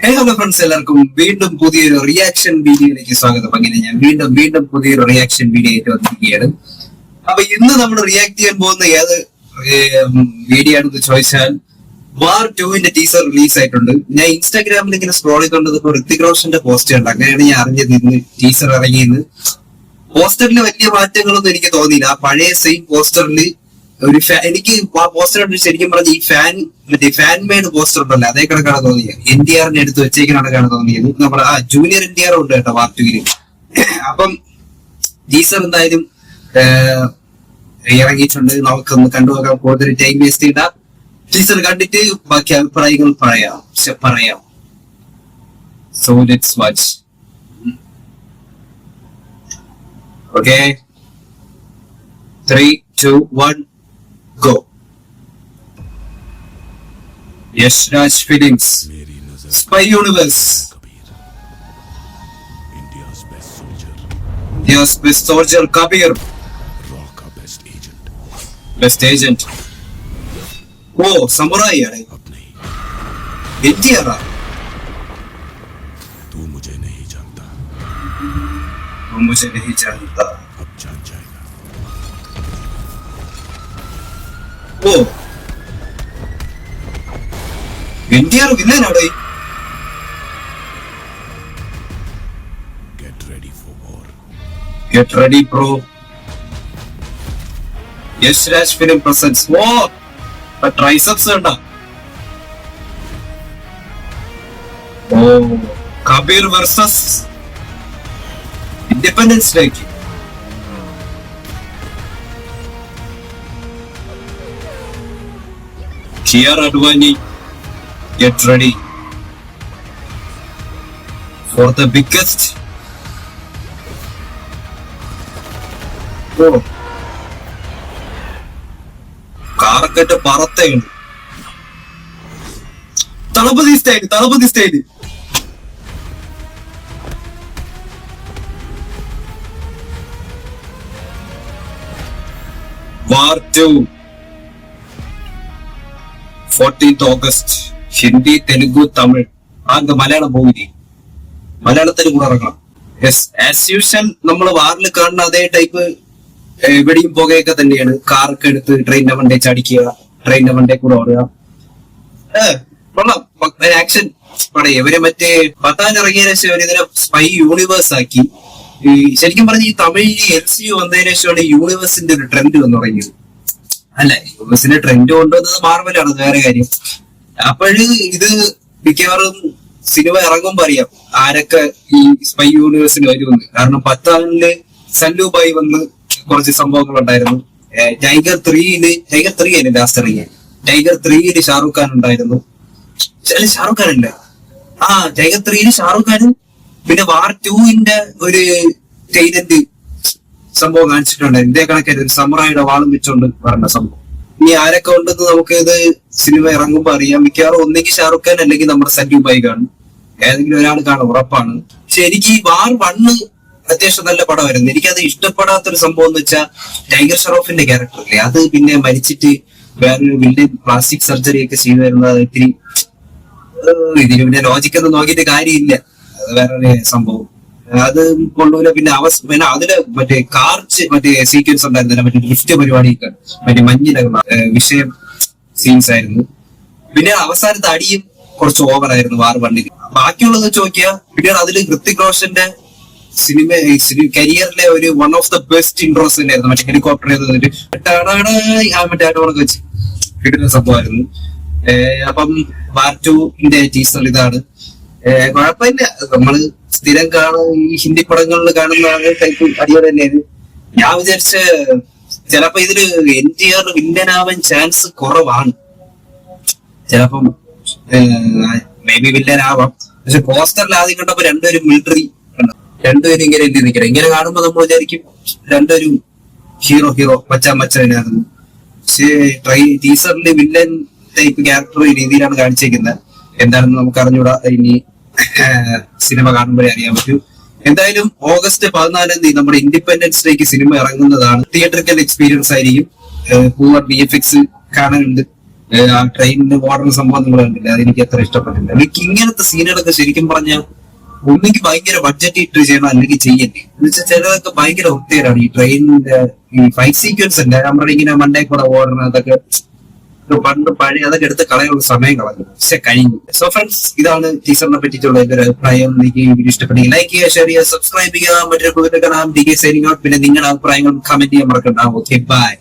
Hello friends, എല്ലാവർക്കും വീണ്ടും പുതിയൊരു റിയാക്ഷൻ വീഡിയോയിലേക്ക് സ്വാഗതം. അങ്ങനെ ഞാൻ വീണ്ടും പുതിയൊരു റിയാക്ഷൻ വീഡിയോ ആയിട്ട് വന്നിരിക്കുകയാണ്. അപ്പൊ ഇന്ന് നമ്മൾ റിയാക്ട് ചെയ്യാൻ പോകുന്ന ഏത് വീഡിയോ ആണെന്ന് ചോദിച്ചാൽ വാർ 2 ടീസർ റിലീസ് ആയിട്ടുണ്ട്. ഞാൻ ഇൻസ്റ്റാഗ്രാമിൽ ഇങ്ങനെ സ്ക്രോൾ ചെയ്തുകൊണ്ടപ്പോൾ ഋത്തിക് റോഷന്റെ പോസ്റ്റർ ഉണ്ട്. അങ്ങനെയാണ് ഞാൻ അറിഞ്ഞത് ഇന്ന് ടീസർ ഇറങ്ങിയെന്ന്. പോസ്റ്ററിൽ വലിയ മാറ്റങ്ങളൊന്നും എനിക്ക് തോന്നിയില്ല. ആ പഴയ സെയിം പോസ്റ്ററിൽ ഒരു എനിക്ക് ആ പോസ്റ്റർ ഉണ്ട്. ശരിക്കും പറഞ്ഞ ഈ ഫാൻ മെയ്ഡ് പോസ്റ്റർ ഉണ്ടല്ലോ, അതേ കണക്കാണ് തോന്നിയത്. NTR എടുത്ത് വെച്ചേക്കണക്കാണ് തോന്നിയത്. നമ്മുടെ ജൂനിയർ NTR ഉണ്ട് കേട്ടോ വാർ 2. അപ്പം ടീസർ എന്തായാലും ഇറങ്ങിയിട്ടുണ്ട്. നമുക്കൊന്ന് കണ്ടുപോകാം. കൂടുതൽ ടൈം വേസ്റ്റ് ചെയ്ത ടീച്ചർ കണ്ടിട്ട് ബാക്കി അഭിപ്രായങ്ങൾ പറയാം. So let's watch. Okay, 3, 2, 1 go. Yash Raj Films, Spy Universe, India's best soldier Kabir, best agent. Oh, samurai है NTR. तू मुझे नहीं जानता, वो मुझे नहीं जानता, अब जान जाएगा. Oh, NTR villain है. Get ready for war. Get ready, bro. Yash Raj Film presents. Wow, but triceps ഉണ്ട്. Oh, Kabir versus Independence Day. Kiara Advani, get ready for the biggest. Oh, കാർക്കറ്റ് പറത്തയുണ്ട്. Thalapathy style. War 2 14th August. Hindi, Telugu, Tamil, Malayalam പോവില്ലേ? മലയാളത്തിൽ കൂടെ ഇറങ്ങണം. As usual നമ്മൾ വാറിൽ കാണുന്ന അതേ ടൈപ്പ് വെടിയും പുകയൊക്കെ തന്നെയാണ്. കാറൊക്കെ എടുത്ത് ട്രെയിനിന്റെ വണ്ടേ ചടിക്കുക, ട്രെയിനിന്റെ വണ്ടേ കൂടെ ഓടുക. ആക്ഷൻ പടയെ ഇവരെ മറ്റേ പത്താൻ ഇറങ്ങിയതിനു ശേഷം ഇതിനെ സ്പൈ യൂണിവേഴ്സ് ആക്കി. ശരിക്കും പറഞ്ഞ ഈ തമിഴ് LCU വന്നതിന് ശേഷമാണ് യൂണിവേഴ്സിന്റെ ഒരു ട്രെൻഡ് വന്നു തുടങ്ങിയത്. അല്ല, യൂണിവേഴ്സിന്റെ ട്രെൻഡ് കൊണ്ടുവന്നത് മാർവലാണ്, വേറെ കാര്യം. അപ്പോഴ് ഇത് മിക്കവാറും സിനിമ ഇറങ്ങുമ്പോ അറിയാം ആരൊക്കെ ഈ സ്പൈ യൂണിവേഴ്സിന് വരുമെന്ന്. കാരണം പത്താനില് സല്ലുബായി വന്ന് കുറച്ച് സംഭവങ്ങൾ ഉണ്ടായിരുന്നു. ടൈഗർ 3 ലാസ്റ്റ് ഇറങ്ങിയ ടൈഗർ 3 ഷാറുഖ് ഖാൻ ഉണ്ടായിരുന്നു. ഷാറുഖ് ഖാൻ അല്ല, ടൈഗർ 3 ഷാറുഖ് ഖാനും പിന്നെ വാർ 2 ഒരു ടൈലന്റ് സംഭവം കാണിച്ചിട്ടുണ്ടായിരുന്നു. ഇതേ കണക്കായിട്ട് ഒരു സമുറായിയുടെ വാളും വെച്ചോണ്ട് പറഞ്ഞ സംഭവം. ഇനി ആരൊക്കെ ഉണ്ടെന്ന് നമുക്ക് ഇത് സിനിമ ഇറങ്ങുമ്പോ അറിയാം. മിക്കവാറും ഒന്നെങ്കിൽ ഷാറുഖ് ഖാൻ അല്ലെങ്കിൽ നമ്മുടെ സല്ലുബായി കാണും. ഏതെങ്കിലും ഒരാൾ കാണും, ഉറപ്പാണ്. പക്ഷെ എനിക്ക് ഈ വാർ 1 അത്യാവശ്യം നല്ല പടമായിരുന്നു. എനിക്കത് ഇഷ്ടപ്പെടാത്തൊരു സംഭവം എന്ന് വെച്ചാൽ ടൈഗർ ഷറോഫിന്റെ ക്യാരക്ടർ അല്ലേ, അത് പിന്നെ മരിച്ചിട്ട് വേറൊരു വില്ലൻ പ്ലാസ്റ്റിക് സർജറി ഒക്കെ ചെയ്തു വരുന്നത് ഇത്തിരി ഇതിന് പിന്നെ ലോജിക്കൊന്നും നോക്കിയിട്ട് കാര്യമില്ല. അത് വേറൊരു സംഭവം, അത് കൊണ്ടുപോല. പിന്നെ അതില് മറ്റേ സീക്വൻസ് ഉണ്ടായിരുന്നില്ല, മറ്റേ ഡ്രിഫ്റ്റ് പരിപാടിയൊക്കെ മറ്റേ മഞ്ഞിലെ വിഷയം സീൻസ് ആയിരുന്നു. പിന്നെ അവസാനത്തെ അടിയും കുറച്ച് ഓവറായിരുന്നു വാർ 1. ബാക്കിയുള്ളത് ചോദിക്കുക. പിന്നെ അതില് ഋത്തിക് റോഷന്റെ കരിയറിലെ ഒരു one of the best intros തന്നെയായിരുന്നു. മറ്റേ ഹെലികോപ്റ്റർ മറ്റേ ആട്ടോണൊക്കെ വെച്ച് കിട്ടുന്ന സംഭവമായിരുന്നു. അപ്പം വാർ 2 ടീസർ ഇതാണ്. കുഴപ്പമില്ല, നമ്മള് സ്ഥിരം ഈ ഹിന്ദി പടങ്ങളിൽ കാണുന്ന ടൈപ്പ് അടിയോടെ തന്നെയാണ്. ഞാൻ വിചാരിച്ച ചിലപ്പോ ഇതില് NTR വില്ലനാവാൻ ചാൻസ് കുറവാണ്. ചിലപ്പം മേ ബി വില്ലൻ ആവാം. പക്ഷെ പോസ്റ്ററിൽ ആദ്യം കണ്ടപ്പോ രണ്ടുപേരും മിലിറ്ററി, രണ്ടുപേരും ഇങ്ങനെ എന്ത് നിൽക്കണം. ഇങ്ങനെ കാണുമ്പോ നമ്മൾ വിചാരിക്കും രണ്ടുപേരും ഹീറോ മച്ചാനായിരുന്നു. പക്ഷേ ടീസറിന്റെ വില്ലൻ ടൈപ്പ് ക്യാരക്ടർ രീതിയിലാണ് കാണിച്ചേക്കുന്നത്. എന്താണെന്ന് നമുക്ക് അറിഞ്ഞൂടാ. ഇനി സിനിമ കാണുമ്പോഴേ അറിയാൻ പറ്റൂ. എന്തായാലും August 14 നമ്മുടെ ഇൻഡിപെൻഡൻസ് ഡേക്ക് സിനിമ ഇറങ്ങുന്നതാണ്. തിയേറ്ററിക്കൽ എക്സ്പീരിയൻസ് ആയിരിക്കും. പൂവർ VFX കാണാനുണ്ട്. ആ ട്രെയിനിന് ഓടുന്ന സംഭവം നിങ്ങൾ കണ്ടില്ല, അതെനിക്ക് അത്ര ഇഷ്ടപ്പെട്ടില്ല. എനിക്ക് ഇങ്ങനത്തെ സീനുകളൊക്കെ ശരിക്കും പറഞ്ഞാൽ ഒന്നെങ്കിൽ ഭയങ്കര ബഡ്ജറ്റ് ഇട്ട് ചെയ്യണം, അല്ലെങ്കിൽ ചെയ്യണ്ടേ എന്ന് വെച്ചാൽ ചിലതൊക്കെ ഭയങ്കര വൃത്തികേടാണ്. ഈ ട്രെയിനിന്റെ ഈ ഫൈറ്റ് സീക്വൻസ് ഉണ്ട്, നമ്മുടെ ഇങ്ങനെ മണ്ടേ കൂടെ ഓടണം, അതൊക്കെ പണ്ട് പഴയ അതൊക്കെ എടുത്ത് കളയാനുള്ള സമയം കളഞ്ഞു, പക്ഷെ കഴിഞ്ഞു. സോ ഫ്രണ്ട്സ്, ഇതാണ് ടീച്ചറിനെ പറ്റിയിട്ടുള്ള എന്റെ ഒരു അഭിപ്രായം. എനിക്ക് വീഡിയോ ഇഷ്ടപ്പെട്ടെങ്കിൽ ലൈക്ക് ചെയ്യുക, ഷെയർ ചെയ്യുക, സബ്സ്ക്രൈബ് ചെയ്യുക. മറ്റൊരു കാണാം. D K signing out. പിന്നെ നിങ്ങളുടെ അഭിപ്രായങ്ങളും കമന്റ് ചെയ്യാൻ മറക്കണ്ട. Okay, by.